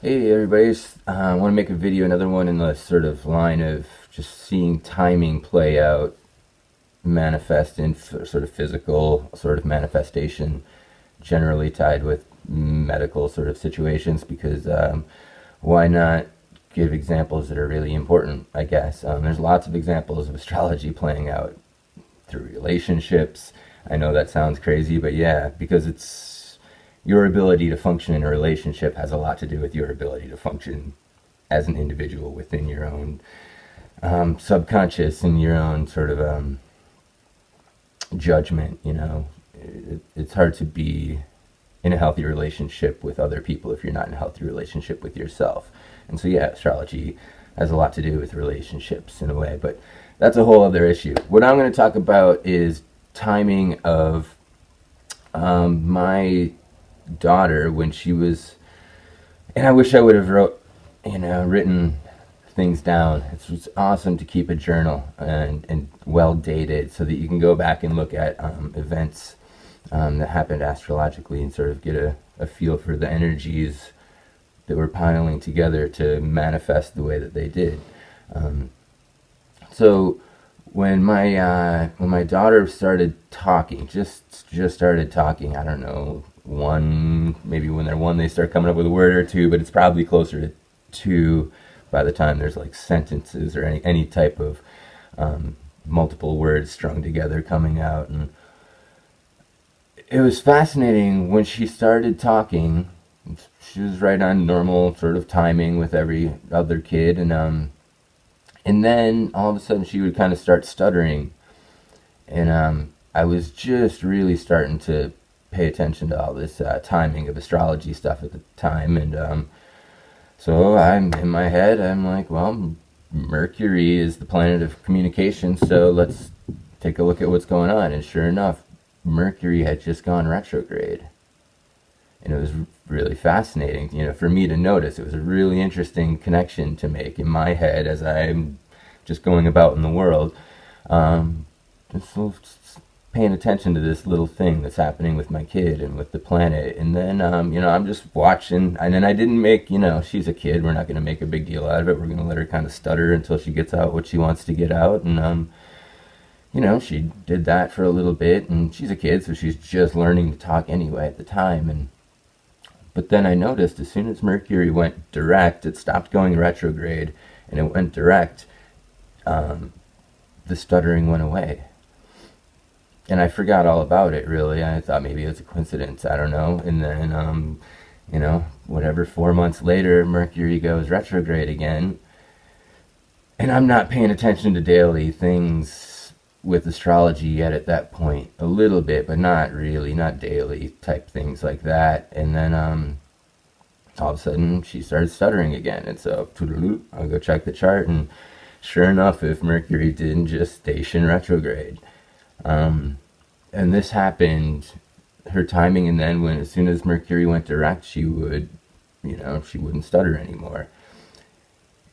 Hey everybody, I want to make a video, another one in the sort of line of just seeing timing play out, manifest in sort of physical sort of manifestation, generally tied with medical sort of situations, because why not give examples that are really important, I guess. There's lots of examples of astrology playing out through relationships. I know that sounds crazy, but yeah, because it's your ability to function in a relationship has a lot to do with your ability to function as an individual within your own subconscious and your own sort of judgment. It's hard to be in a healthy relationship with other people if you're not in a healthy relationship with yourself. And so, yeah, astrology has a lot to do with relationships in a way, but that's a whole other issue. What I'm going to talk about is timing of my daughter when she was, and I wish I would have written things down. It's awesome to keep a journal and well dated so that you can go back and look at events that happened astrologically and sort of get a feel for the energies that were piling together to manifest the way that they did. So when my daughter started talking, just started talking, I don't know, maybe when they're one they start coming up with a word or two, but it's probably closer to two by the time there's like sentences or any type of multiple words strung together coming out. And it was fascinating when she started talking. She was right on normal sort of timing with every other kid, and then all of a sudden she would kind of start stuttering, and I was just really starting to pay attention to all this timing of astrology stuff at the time, and so I'm in my head, I'm like, well, Mercury is the planet of communication, so let's take a look at what's going on. And sure enough, Mercury had just gone retrograde. And it was really fascinating, for me to notice. It was a really interesting connection to make in my head as I'm just going about in the world. Just paying attention to this little thing that's happening with my kid and with the planet. And then, I'm just watching. And then I didn't make, she's a kid. We're not going to make a big deal out of it. We're going to let her kind of stutter until she gets out what she wants to get out. And, she did that for a little bit. And she's a kid, so she's just learning to talk anyway at the time. But then I noticed as soon as Mercury went direct, it stopped going retrograde, and it went direct, the stuttering went away. And I forgot all about it, really. I thought maybe it was a coincidence, I don't know. And then, 4 months later, Mercury goes retrograde again. And I'm not paying attention to daily things with astrology yet at that point. A little bit, but not really, not daily type things like that. And then all of a sudden she started stuttering again. And so I'll go check the chart, and sure enough, if Mercury didn't just station retrograde. And this happened, her timing, and then as soon as Mercury went direct, she would, she wouldn't stutter anymore.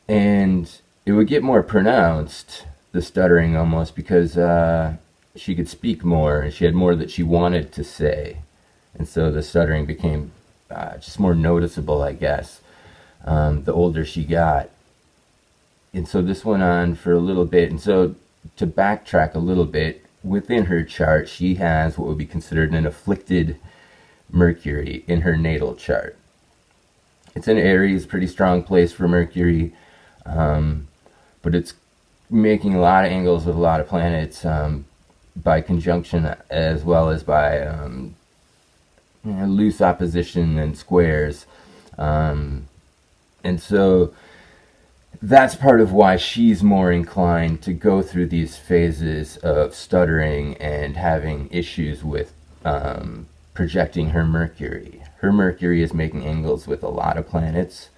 And it would get more pronounced, the stuttering, almost, because she could speak more and she had more that she wanted to say, and so the stuttering became just more noticeable, I guess, the older she got. And so this went on for a little bit. And so to backtrack a little bit, within her chart she has what would be considered an afflicted Mercury in her natal chart. It's in Aries, pretty strong place for Mercury, but it's making a lot of angles with a lot of planets by conjunction, as well as by loose opposition and squares. And so that's part of why she's more inclined to go through these phases of stuttering and having issues with projecting her Mercury. Her Mercury is making angles with a lot of planets,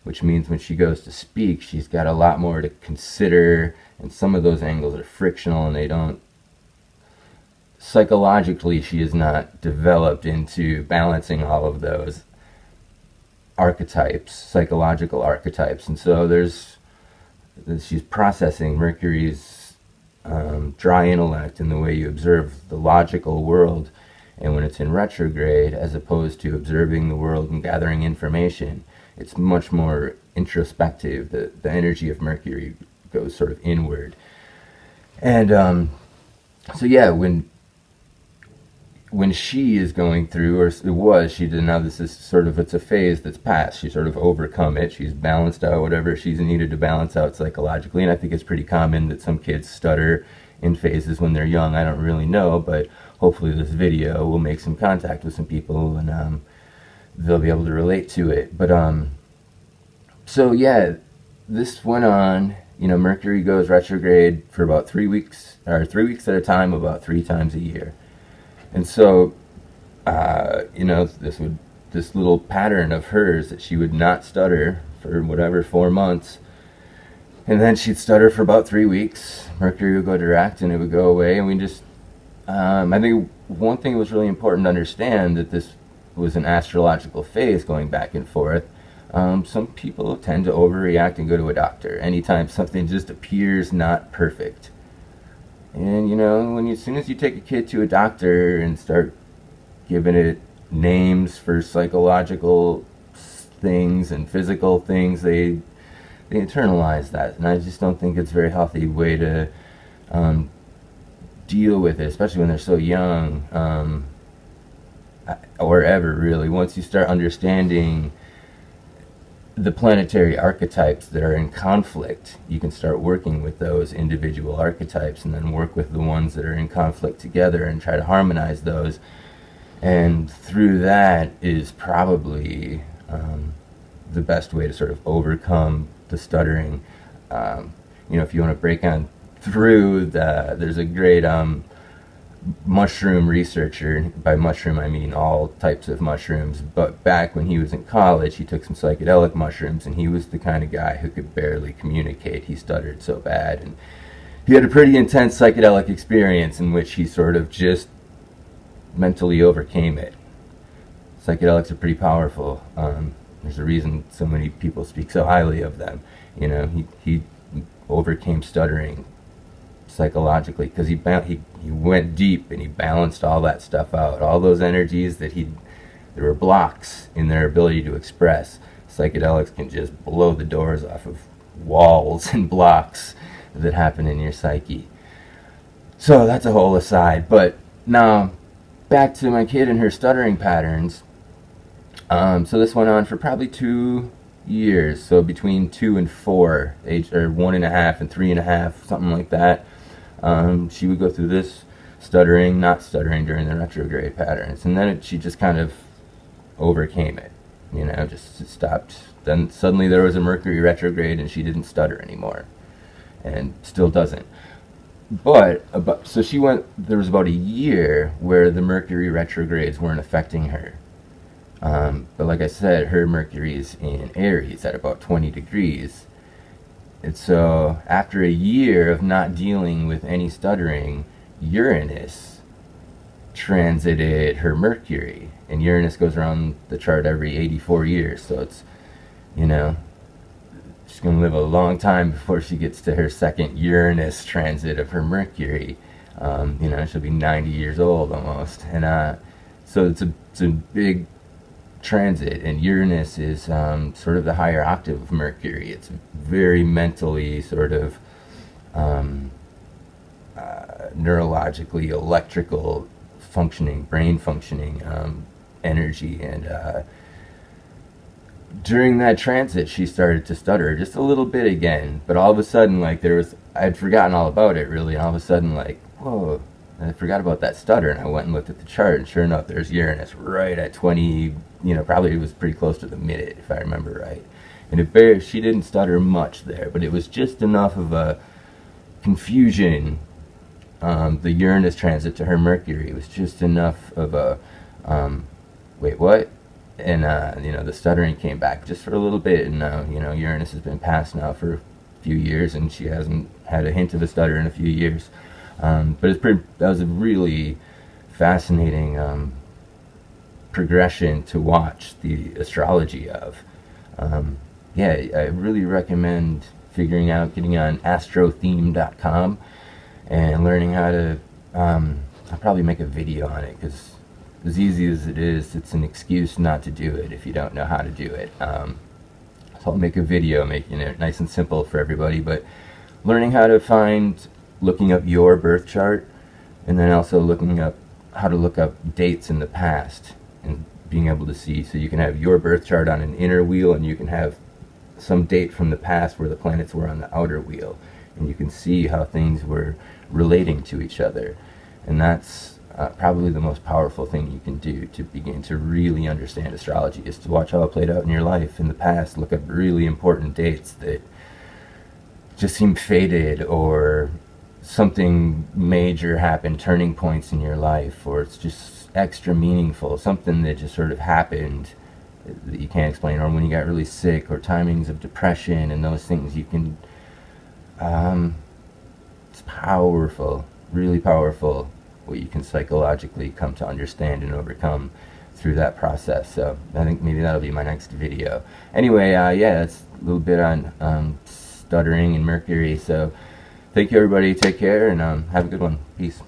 which means when she goes to speak, she's got a lot more to consider, and some of those angles are frictional, and they don't, psychologically, she is not developed into balancing all of those archetypes, psychological archetypes. And so she's processing Mercury's dry intellect in the way you observe the logical world, And when it's in retrograde, as opposed to observing the world and gathering information, it's much more introspective. The energy of Mercury goes sort of inward. And so yeah, when she is going through, or it was, she did, now this is sort of, it's a phase that's passed. She's sort of overcome it. She's balanced out whatever she's needed to balance out psychologically. And I think it's pretty common that some kids stutter in phases when they're young. I don't really know, but hopefully this video will make some contact with some people, and they'll be able to relate to it. But so yeah, this went on. You know, Mercury goes retrograde for about 3 weeks, or 3 weeks at a time, about 3 times a year. And so, you know, this little pattern of hers, that she would not stutter for whatever, 4 months, and then she'd stutter for about 3 weeks. Mercury would go direct, and it would go away. And we just, I think one thing was really important to understand, that this was an astrological phase going back and forth. Some people tend to overreact and go to a doctor anytime something just appears not perfect. And you know, as soon as you take a kid to a doctor and start giving it names for psychological things and physical things, they internalize that, and I just don't think it's a very healthy way to deal with it, especially when they're so young, or ever really. Once you start understanding the planetary archetypes that are in conflict, you can start working with those individual archetypes, and then work with the ones that are in conflict together and try to harmonize those. And through that is probably the best way to sort of overcome the stuttering. You know, if you want to break on through there's a great mushroom researcher. By mushroom I mean all types of mushrooms, but back when he was in college, he took some psychedelic mushrooms, and he was the kind of guy who could barely communicate. He stuttered so bad, and he had a pretty intense psychedelic experience in which he sort of just mentally overcame it. Psychedelics are pretty powerful. There's a reason so many people speak so highly of them. You know, he overcame stuttering psychologically because he went deep, and he balanced all that stuff out. All those energies that there were blocks in their ability to express. Psychedelics can just blow the doors off of walls and blocks that happen in your psyche. So that's a whole aside. But now back to my kid and her stuttering patterns. So this went on for probably 2 years. So between 2 and 4, age, or 1.5 and 3.5, something like that. She would go through this stuttering, not stuttering during the retrograde patterns, and then she just kind of overcame it. You know, just stopped. Then suddenly there was a Mercury retrograde, and she didn't stutter anymore, and still doesn't. But so she went. There was about a year where the Mercury retrogrades weren't affecting her. But like I said, her Mercury is in Aries at about 20 degrees. And so after a year of not dealing with any stuttering, Uranus transited her Mercury. And Uranus goes around the chart every 84 years. So it's, you know, she's going to live a long time before she gets to her second Uranus transit of her Mercury. You know, she'll be 90 years old almost. And so it's a big transit, and Uranus is sort of the higher octave of Mercury. It's very mentally sort of neurologically electrical functioning, brain functioning energy. And during that transit, she started to stutter just a little bit again, but all of a sudden, like, I'd forgotten all about it really, and all of a sudden, like, whoa, I forgot about that stutter, and I went and looked at the chart, and sure enough, there's Uranus right at 20, you know, probably it was pretty close to the minute, if I remember right. And she didn't stutter much there, but it was just enough of a confusion. The Uranus transit to her Mercury was just enough of a, wait, what? And, you know, the stuttering came back just for a little bit, and now, you know, Uranus has been passed now for a few years, and she hasn't had a hint of a stutter in a few years. But that was a really fascinating progression to watch the astrology of. Yeah, I really recommend getting on astrotheme.com and learning how to, I'll probably make a video on it, because as easy as it is, it's an excuse not to do it if you don't know how to do it. So I'll make a video making it nice and simple for everybody, but learning how to looking up your birth chart, and then also looking up how to look up dates in the past and being able to see, so you can have your birth chart on an inner wheel and you can have some date from the past where the planets were on the outer wheel, and you can see how things were relating to each other. And that's probably the most powerful thing you can do to begin to really understand astrology, is to watch how it played out in your life in the past. Look up really important dates that just seem fated, or something major happened, turning points in your life, or it's just extra meaningful, something that just sort of happened that you can't explain, or when you got really sick, or timings of depression and those things. You can it's powerful, really powerful, what you can psychologically come to understand and overcome through that process. So I think maybe that'll be my next video. Anyway, yeah, that's a little bit on stuttering and Mercury. So thank you, everybody. Take care, and have a good one. Peace.